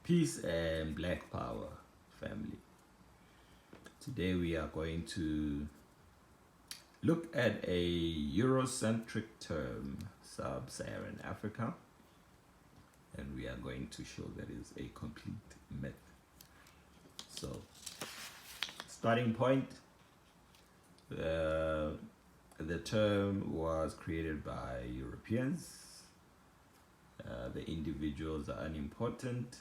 Peace and Black Power, family. Today we are going to look at a Eurocentric term, Subsaharan Africa, and we are going to show that is a complete myth. So, starting point, the term was created by Europeans. The individuals are unimportant,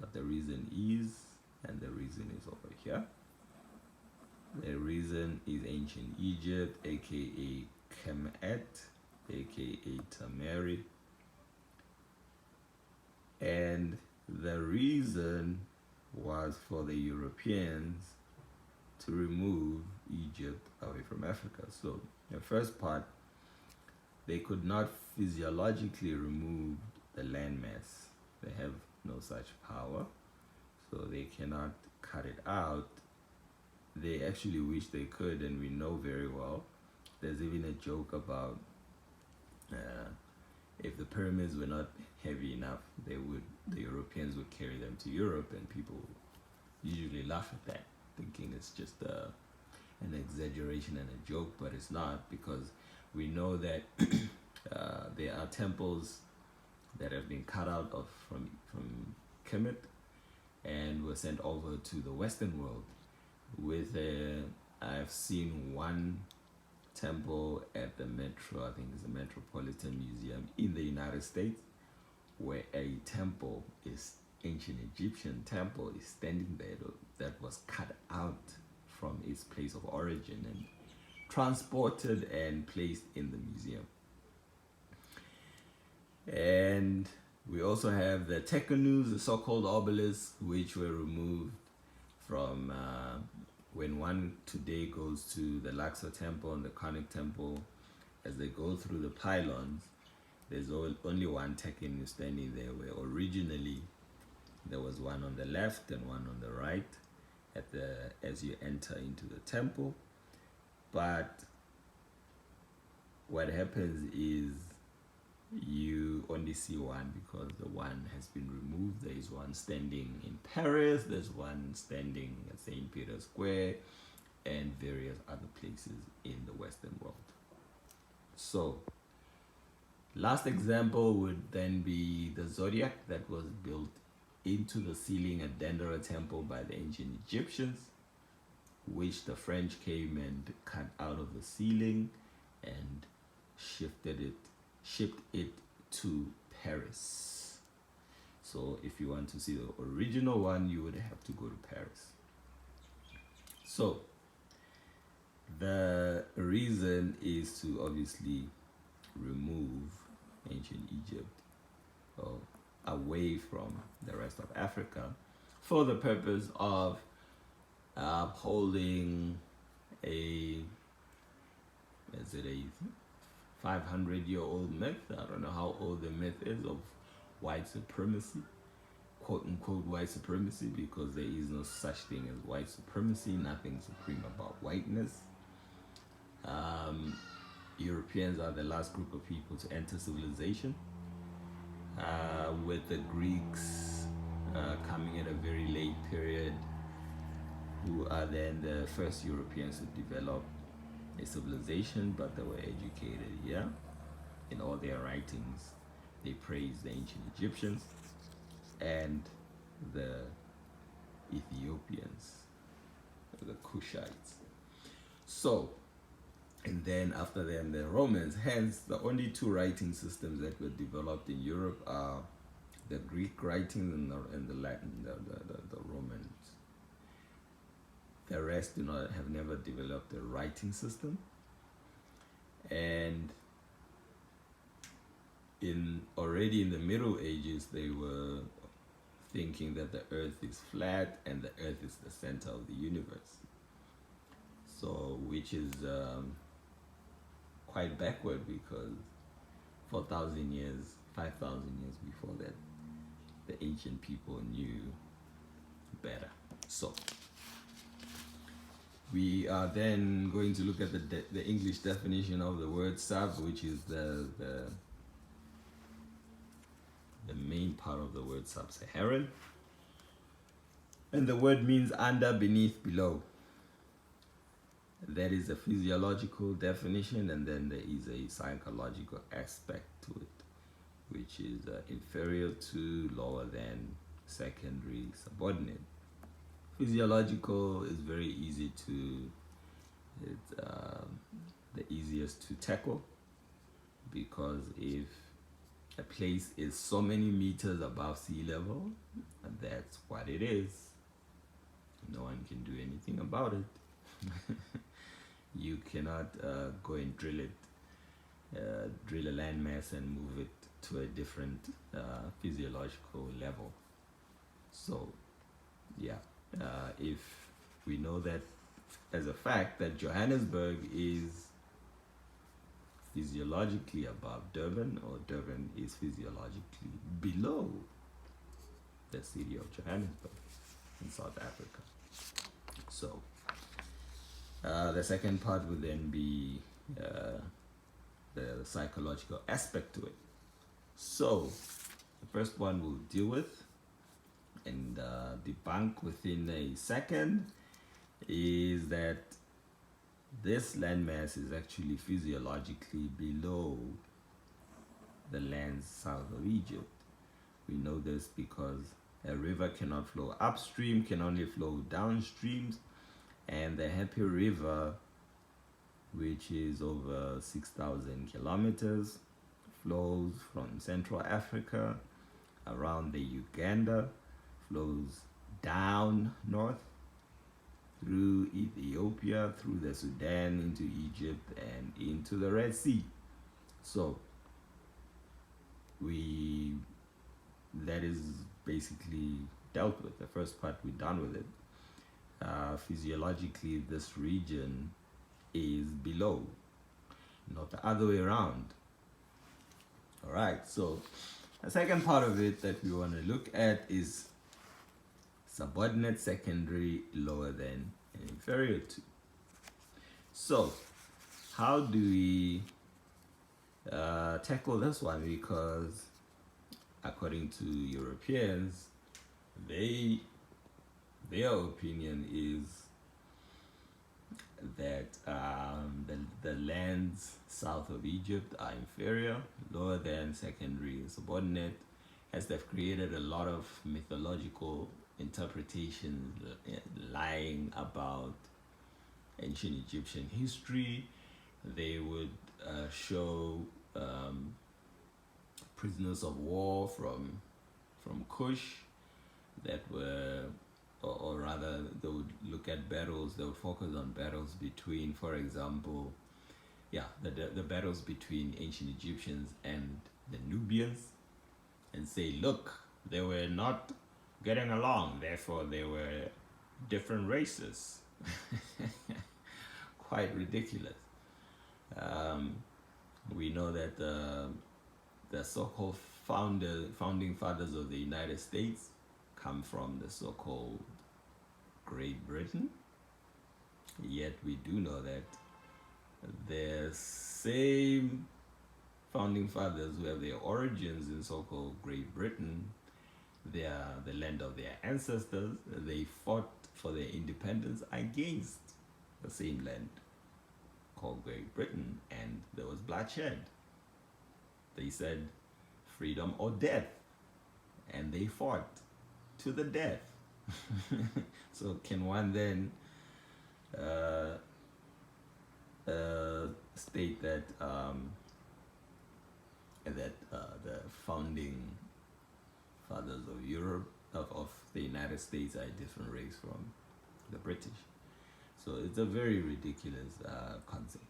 but the reason is, and the reason is over here. The reason is ancient Egypt, aka Kemet, aka Tamari. And the reason was for the Europeans to remove Egypt away from Africa. So the first part, they could not physiologically remove the landmass. They have no such power, so they cannot cut it out. They actually wish they could, and we know very well. There's even a joke about if the pyramids were not heavy enough, the Europeans would carry them to Europe, and people usually laugh at that, thinking it's just an exaggeration and a joke, but it's not, because we know that there are temples that have been cut out of from Kemet and were sent over to the Western world. I've seen one temple at the Metro, I think it's the Metropolitan Museum in the United States, where a temple is ancient Egyptian temple is standing there that was cut out from its place of origin and transported and placed in the museum. And we also have the Tekanus, the so-called obelisks, which were removed from when one today goes to the Luxor temple and the Karnak temple. As they go through the pylons, there's only one Tekenu standing there, where originally there was one on the left and one on the right as you enter into the temple. But what happens is you only see one because the one has been removed. There is one standing in Paris, there's one standing at St. Peter's Square, and various other places in the Western world. So, last example would then be the zodiac that was built into the ceiling at Dendera Temple by the ancient Egyptians, which the French came and cut out of the ceiling and shipped it to Paris. So if you want to see the original one, you would have to go to Paris. So the reason is to obviously remove ancient Egypt away from the rest of Africa for the purpose of upholding a 500-year-old myth. I don't know how old the myth is, of white supremacy, quote unquote white supremacy, because there is no such thing as white supremacy, nothing supreme about whiteness. Europeans are the last group of people to enter civilization, with the Greeks coming at a very late period, who are then the first Europeans to develop a civilization, but they were educated here. In all their writings, they praise the ancient Egyptians and the Ethiopians, the Kushites. So, and then after them, the Romans. Hence, the only two writing systems that were developed in Europe are the Greek writing and the Latin, the Romans. The rest have never developed a writing system. And already in the Middle Ages, they were thinking that the earth is flat and the earth is the center of the universe. So, which is quite backward, because 4,000 years, 5,000 years before that, the ancient people knew better. So, we are then going to look at the English definition of the word sub, which is the main part of the word sub-Saharan. And the word means under, beneath, below. That is a physiological definition, and then there is a psychological aspect to it, which is inferior to, lower than, secondary, subordinate. Physiological is very easy to, it's the easiest to tackle, because if a place is so many meters above sea level, that's what it is. No one can do anything about it. You cannot go and drill a landmass and move it to a different physiological level. So, yeah, if we know that as a fact that Johannesburg is physiologically above Durban, or Durban is physiologically below the city of Johannesburg in South Africa. So, the second part would then be the psychological aspect to it. So, the first one we'll deal with and debunk within a second is that this landmass is actually physiologically below the lands south of Egypt. We know this because a river cannot flow upstream, can only flow downstream, and the Happy River, which is over 6,000 kilometers, flows from Central Africa around the Uganda, flows down north through Ethiopia, through the Sudan, into Egypt, and into the Red Sea. So that is basically dealt with. The first part, we're done with it. Physiologically, this region is below, not the other way around. All right, so the second part of it that we want to look at is subordinate, secondary, lower than, and inferior to. So how do we tackle this one? Because according to Europeans, their opinion is that the lands south of Egypt are inferior, lower than, secondary, subordinate, as they've created a lot of mythological interpretations lying about ancient Egyptian history. They would show prisoners of war from Kush that were, or rather they would look at battles, they would focus on battles between, for example, the battles between ancient Egyptians and the Nubians, and say, look, they were not getting along, therefore they were different races. Quite ridiculous. We know that the so-called founding fathers of the United States come from the so-called Great Britain, yet we do know that the same founding fathers who have their origins in so-called Great Britain, they are the land of their ancestors. They fought for their independence against the same land called Great Britain, and there was bloodshed. They said freedom or death, and they fought to the death. So can one then state that the founding fathers of Europe, of the United States, are a different race from the British? So it's a very ridiculous concept.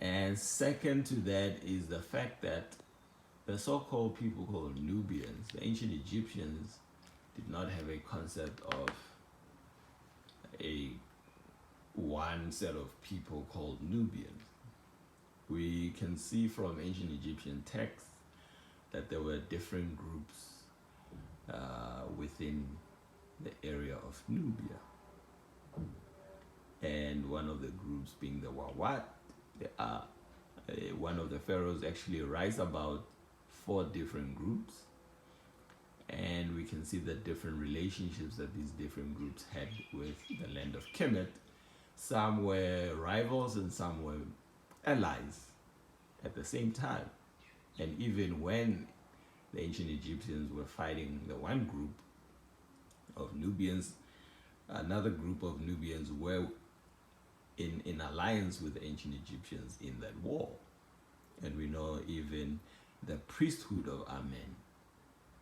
And second to that is the fact that the so-called people called Nubians, the ancient Egyptians, did not have a concept of one set of people called Nubians. We can see from ancient Egyptian texts that there were different groups within the area of Nubia. And one of the groups being the Wawat. One of the pharaohs actually writes about 4 different groups can see the different relationships that these different groups had with the land of Kemet. Some were rivals and some were allies at the same time. And even when the ancient Egyptians were fighting the one group of Nubians, another group of Nubians were in alliance with the ancient Egyptians in that war. And we know even the priesthood of Amen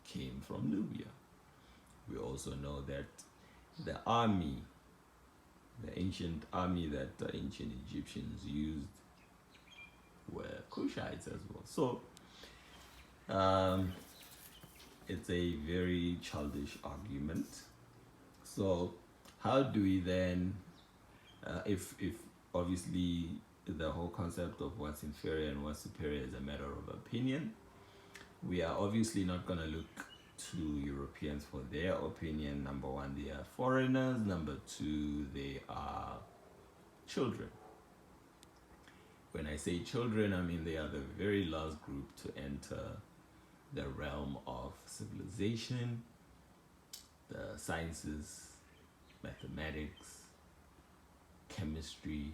came from Nubia. We also know that the army, the ancient army that the ancient Egyptians used, were Cushites as well. So it's a very childish argument. So how do we then, if obviously the whole concept of what's inferior and what's superior is a matter of opinion, we are obviously not going to look to Europeans for their opinion. Number one, they are foreigners. Number two, they are children. When I say children, I mean they are the very last group to enter the realm of civilization, the sciences, mathematics, chemistry,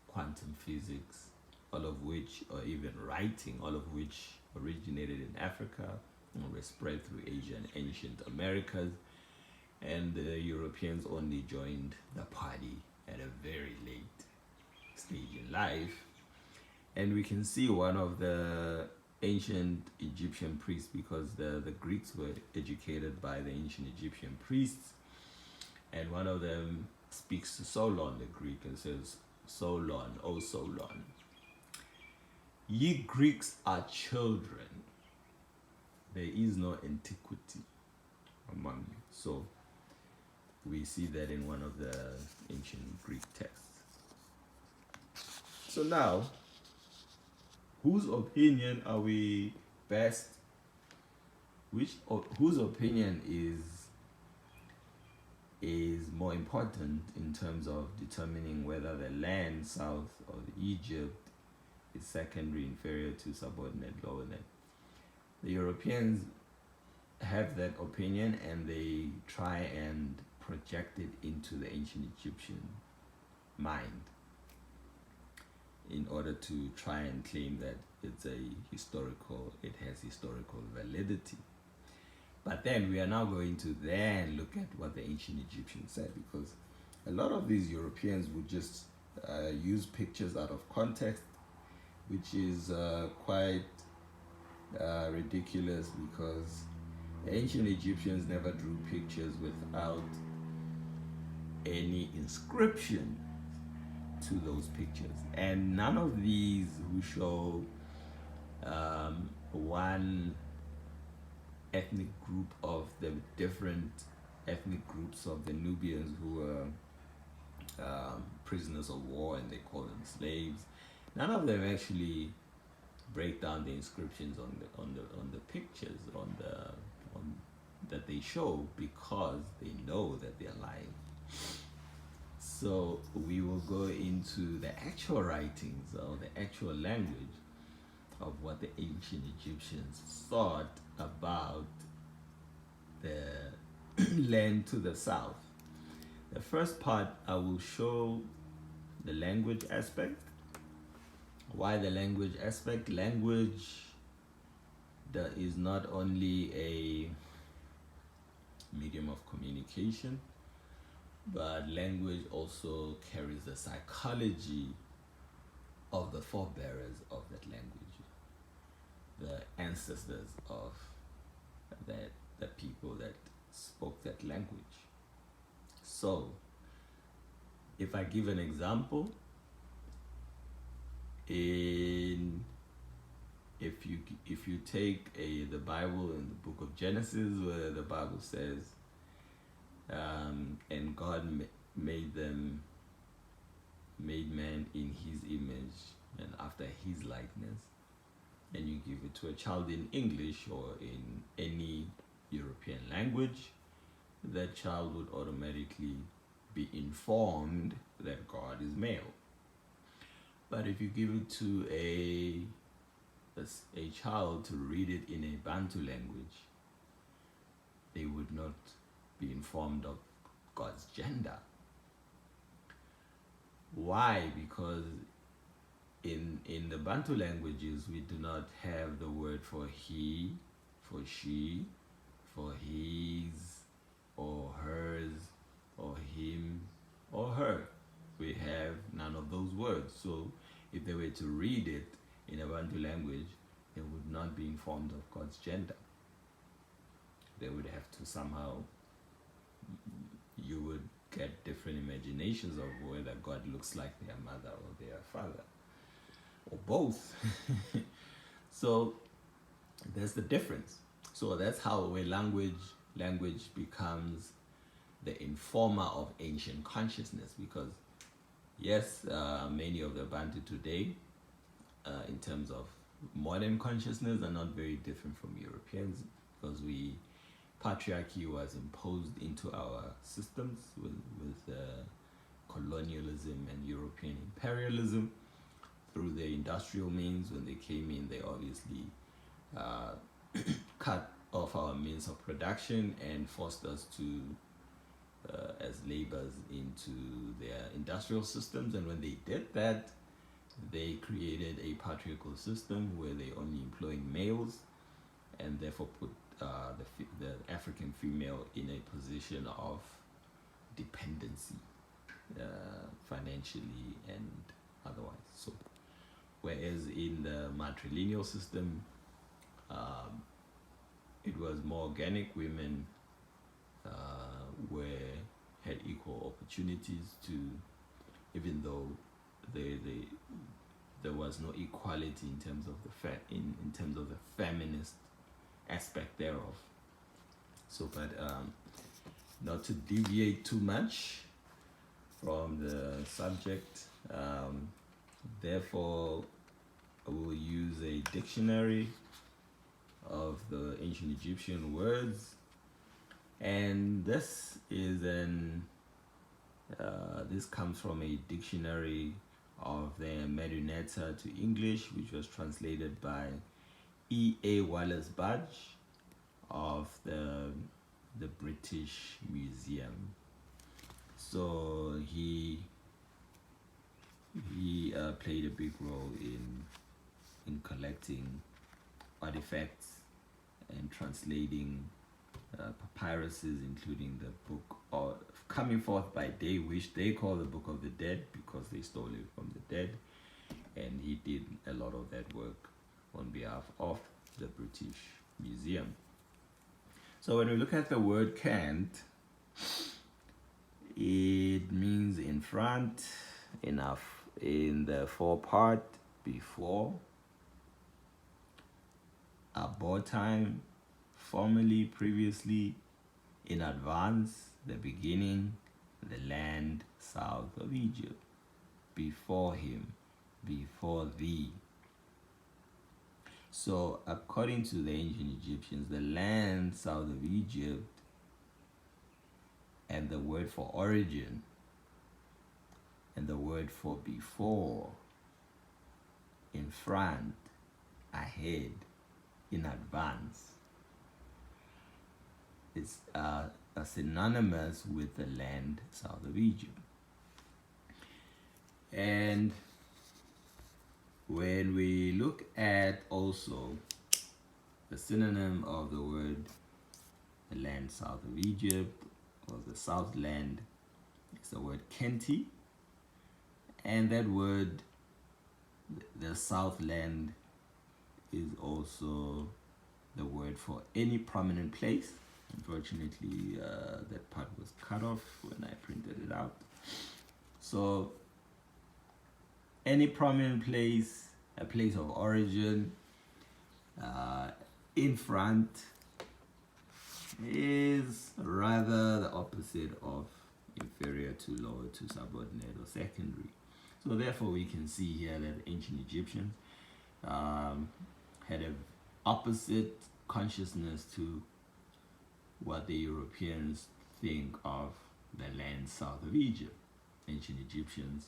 quantum physics, all of which, or even writing, all of which originated in Africa and were spread through Asia and ancient Americas. And the Europeans only joined the party at a very late stage in life. And we can see one of the ancient Egyptian priests, because the Greeks were educated by the ancient Egyptian priests, and one of them speaks to Solon, the Greek, and says, Solon, O Solon, ye Greeks are children. There is no antiquity among you. So we see that in one of the ancient Greek texts. So now, whose opinion are we best? Whose opinion is more important in terms of determining whether the land south of Egypt is secondary, inferior to, subordinate, lower than? The Europeans have that opinion and they try and project it into the ancient Egyptian mind in order to try and claim that it has historical validity. But then we are now going to then look at what the ancient Egyptians said, because a lot of these Europeans would just use pictures out of context, which is quite ridiculous, because the ancient Egyptians never drew pictures without any inscription to those pictures. And none of these who show one ethnic group of the different ethnic groups of the Nubians who were prisoners of war, and they call them slaves. None of them actually break down the inscriptions on the pictures that they show, because they know that they're lying. So we will go into the actual writings or the actual language of what the ancient Egyptians thought about the land to the south. The first part, I will show the language aspect. Why the language aspect? Language that is not only a medium of communication, but language also carries the psychology of the forebearers of that language, the ancestors of the people that spoke that language. So, if I give an example, if you take the Bible in the book of Genesis, where the Bible says, and God made man in his image and after his likeness, and you give it to a child in English or in any European language, that child would automatically be informed that God is male. But if you give it to a child to read it in a baNTU language, they would not be informed of God's gender. Why? Because in the Bantu languages, we do not have the word for he, for she, for his, or hers, or him, or her. We have none of those words. So if they were to read it in a Bantu language, they would not be informed of God's gender. They would have to somehow, you would get different imaginations of whether God looks like their mother or their father, or both. So there's the difference. So that's how a language becomes the informer of ancient consciousness, because yes, many of the Bantu today, in terms of modern consciousness, are not very different from Europeans, because patriarchy was imposed into our systems with colonialism and European imperialism through the industrial means. When they came in, they obviously cut off our means of production and forced us to as laborers into their industrial systems. And when they did that, they created a patriarchal system where they only employ males, and therefore put the African female in a position of dependency, financially and otherwise. So whereas in the matrilineal system, it was more organic. Women had equal opportunities to, even though there was no equality in terms of in terms of the feminist aspect thereof. So, but not to deviate too much from the subject, therefore I will use a dictionary of the ancient Egyptian words, and this is this comes from a dictionary of the Merionetta to English, which was translated by E.A. Wallace Budge of the British Museum. So he played a big role in collecting artifacts and translating papyruses, including the book of Coming Forth by Day, which they call the Book of the Dead because they stole it from the dead. And he did a lot of that work on behalf of the British Museum. So when we look at the word cant, it means in front, enough, in the forepart, before, about time, formerly, previously, in advance, the beginning, the land south of Egypt, before him, before thee. So according to the ancient Egyptians, the land south of Egypt and the word for origin and the word for before, in front, ahead, in advance, is synonymous with the land south of Egypt. And when we look at also the synonym of the word the land south of Egypt, or the south land, is the word Kenti. And that word, the south land, is also the word for any prominent place. Unfortunately, that part was cut off when I printed it out. So any prominent place, a place of origin, in front, is rather the opposite of inferior to, lower to, subordinate, or secondary. So therefore we can see here that ancient Egyptians had an opposite consciousness to what the Europeans think of the land south of Egypt. Ancient Egyptians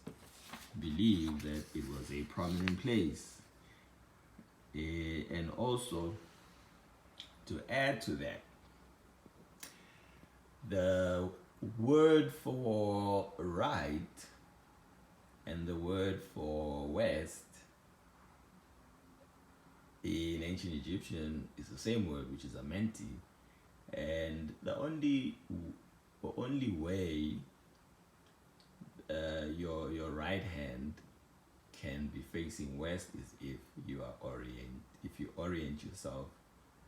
believed that it was a prominent place. And also, to add to that, The word for right and the word for west in ancient Egyptian is the same word, which is amenti, and the only way your right hand can be facing west is if you orient yourself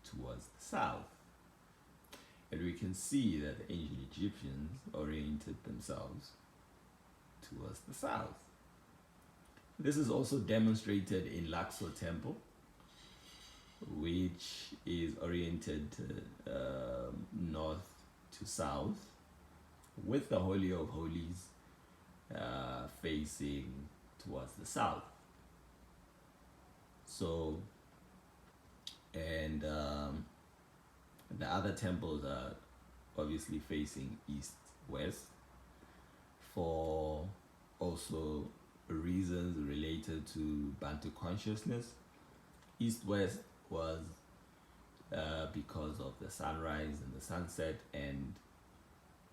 towards the south. And we can see that the ancient Egyptians oriented themselves towards the south. This is also demonstrated in Luxor Temple, which is oriented north to south, with the Holy of Holies facing towards the south. So, and the other temples are obviously facing east-west for also reasons related to Bantu consciousness. East-west was because of the sunrise and the sunset, and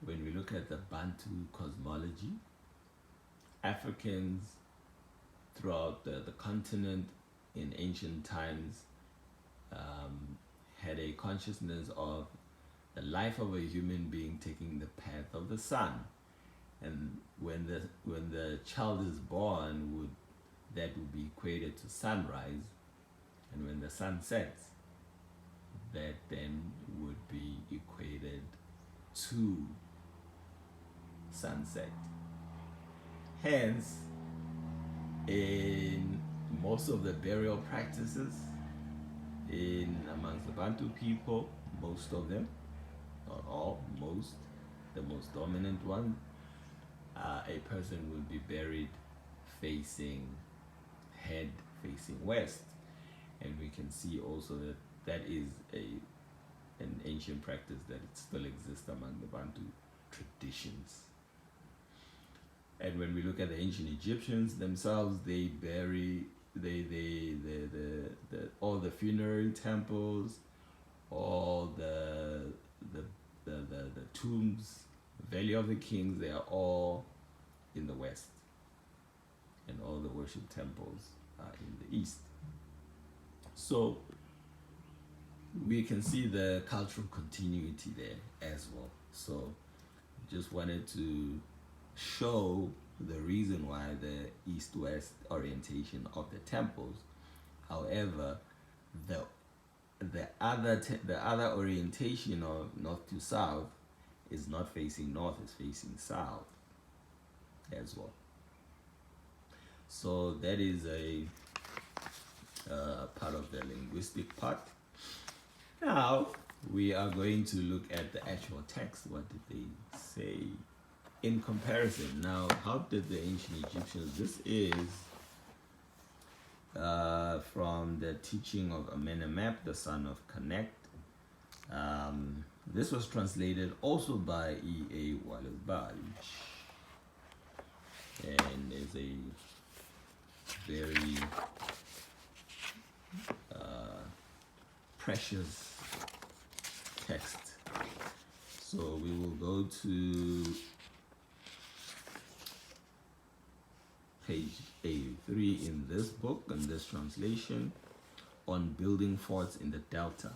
when we look at the Bantu cosmology, Africans throughout the continent in ancient times had a consciousness of the life of a human being taking the path of the sun, and when the child is born, that would be equated to sunrise, and when the sun sets, that then would be equated to sunset. Hence, in most of the burial practices amongst the Bantu people, most of them, not all, the most dominant one, a person will be buried head facing west. And we can see also that is an ancient practice that it still exists among the Bantu traditions. And when we look at the ancient Egyptians themselves, they bury all the funerary temples, all the tombs, Valley of the Kings, they are all in the west, and all the worship temples are in the east. So we can see the cultural continuity there as well. So just wanted to show the reason why the east-west orientation of the temples. However, the other orientation of north to south is not facing north, it's facing south as well. So that is a part of the linguistic part. Now we are going to look at the actual text. What did they say in comparison? Now, how did the ancient Egyptians? This is from the teaching of Amenemhotep, the son of Connect. This was translated also by E.A. Wallace, and is a very precious text. So we will go to page 83 in this book, in this translation, on building forts in the Delta.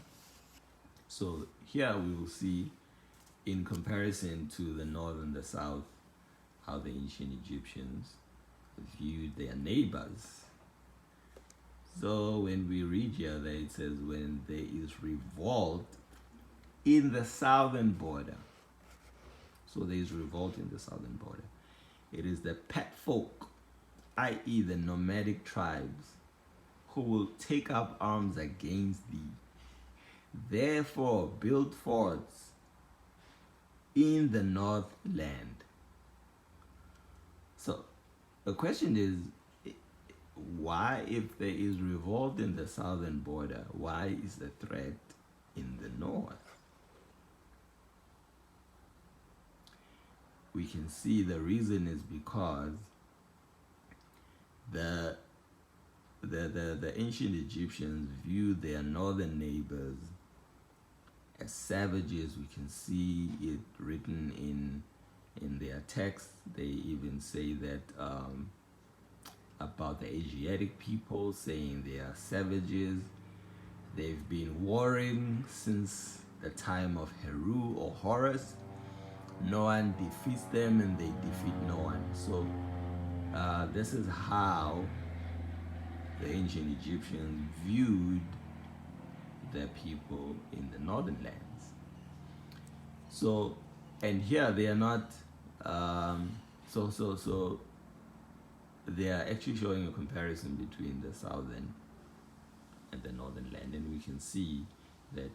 So here we will see, in comparison to the north and the south, how the ancient Egyptians viewed their neighbors. So when we read here, that it says, when there is revolt in the southern border. So there is revolt in the southern border. It is the pet folk, i.e. the nomadic tribes, who will take up arms against thee. Therefore build forts in the north land. So the question is, why, if there is revolt in the southern border, why is the threat in the north? We can see the reason is because the ancient Egyptians viewed their northern neighbors as savages. We can see it written in their text. They even say that about the Asiatic people, saying they are savages. They've been warring since the time of Heru or Horus. No one defeats them and they defeat no one. So this is how the ancient Egyptians viewed their people in the northern lands. So, and here they are not, so they are actually showing a comparison between the southern and the northern land, and we can see that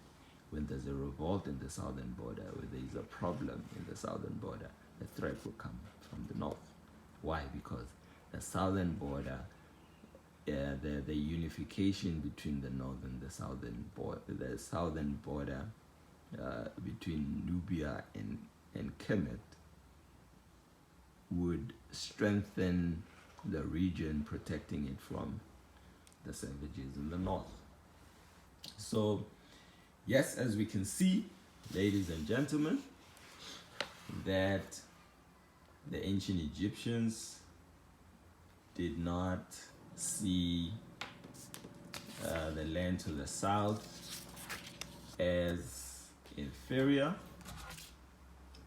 when there's a revolt in the southern border, when there is a problem in the southern border, the threat will come from the north. Why? Because the southern border, the unification between the north and the southern border between Nubia and Kemet would strengthen the region, protecting it from the savages in the north. So yes, as we can see, ladies and gentlemen, that the ancient Egyptians did not see the land to the south as inferior,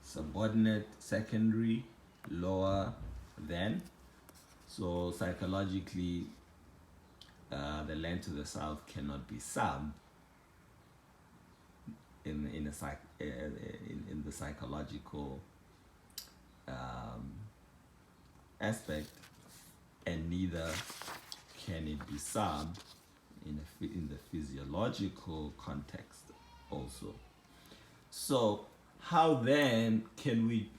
subordinate, secondary, lower than. So psychologically, the land to the south cannot be sub in the psychological aspect, and neither can it be sub in the physiological context also. So how then can we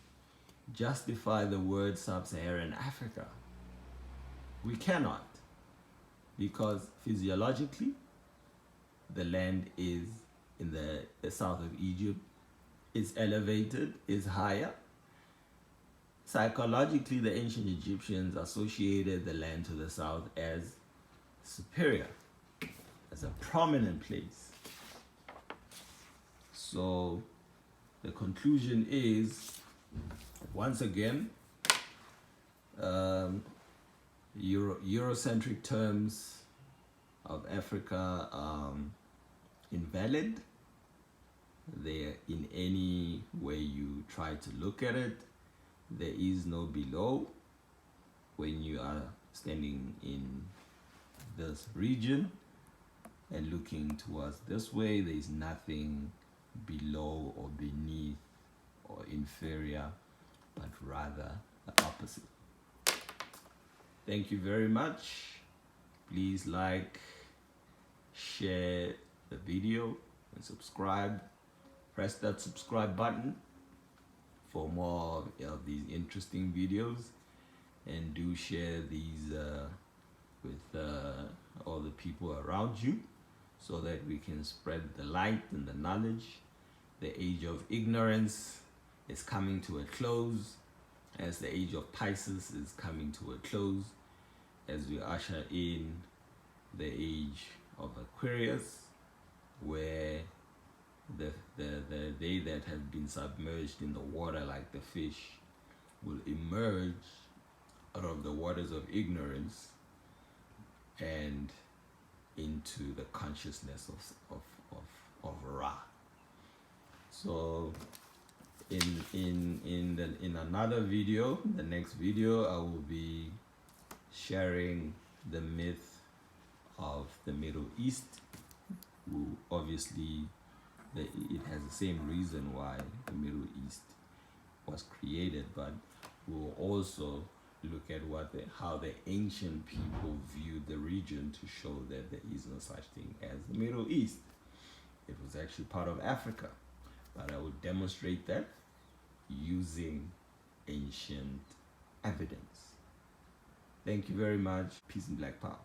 justify the word Sub-Saharan Africa? We cannot, because physiologically the land is in the south of Egypt, is elevated, is higher. Psychologically, the ancient Egyptians associated the land to the south as superior, as a prominent place. So the conclusion is, once again, Eurocentric terms of Africa are invalid. They're, in any way you try to look at it, there is no below. When you are standing in this region and looking towards this way, there is nothing below or beneath or inferior, but rather the opposite. Thank you very much. Please like, share the video, and subscribe. Press that subscribe button for more of these interesting videos, and do share these with all the people around you, so that we can spread the light and the knowledge. The age of ignorance is coming to a close, as the age of Pisces is coming to a close, as we usher in the age of Aquarius, where they that have been submerged in the water like the fish will emerge out of the waters of ignorance and into the consciousness of Ra. So in another video, the next video, I will be sharing the myth of the Middle East, who obviously it has the same reason why the Middle East was created, but we'll also look at how the ancient people viewed the region, to show that there is no such thing as the Middle East. It was actually part of Africa, but I will demonstrate that using ancient evidence. Thank you very much. Peace and Black Power.